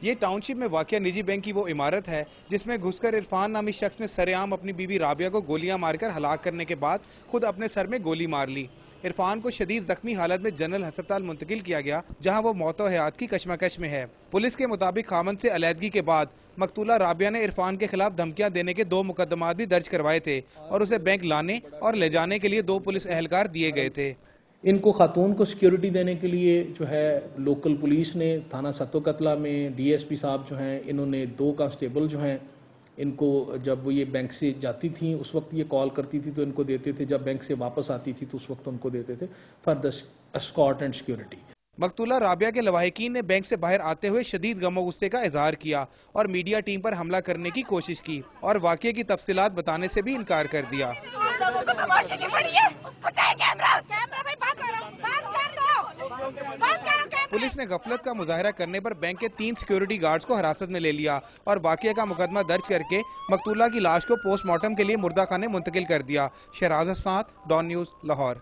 یہ ٹاؤن شپ میں واقع نجی بینک کی وہ عمارت ہے جس میں گھس کر عرفان نامی شخص نے سر عام اپنی بیوی رابعہ کو گولیاں مار کر ہلاک کرنے کے بعد خود اپنے سر میں گولی مار لی۔ عرفان کو شدید زخمی حالت میں جنرل ہسپتال منتقل کیا گیا جہاں وہ موت و حیات کی کشمکش میں ہے۔ پولیس کے مطابق خاوند سے علیحدگی کے بعد مقتولہ رابعہ نے عرفان کے خلاف دھمکیاں دینے کے 2 مقدمات بھی درج کروائے تھے اور اسے بینک لانے اور لے جانے کے لیے 2 پولیس اہلکار دیے گئے تھے۔ ان کو خاتون کو سیکیورٹی دینے کے لیے جو ہے لوکل پولیس نے تھانہ ستو قتلہ میں ڈی ایس پی صاحب جو ہیں انہوں نے 2 کانسٹیبل جو ہیں ان کو جب وہ یہ بینک سے جاتی تھیں اس وقت یہ کال کرتی تھی تو ان کو دیتے تھے، جب بینک سے واپس آتی تھی تو اس وقت ان کو دیتے تھے for the escort and security. مقتولہ رابعہ کے لواحقین نے بینک سے باہر آتے ہوئے شدید غم و غصے کا اظہار کیا اور میڈیا ٹیم پر حملہ کرنے کی کوشش کی اور واقعے کی تفصیلات بتانے سے بھی انکار کر دیا۔ پولیس نے غفلت کا مظاہرہ کرنے پر بینک کے 3 سیکیورٹی گارڈز کو حراست میں لے لیا اور واقعے کا مقدمہ درج کر کے مقتولہ کی لاش کو پوسٹ مارٹم کے لیے مردہ خانے منتقل کر دیا۔ شہراز حسنات، ڈان نیوز، لاہور۔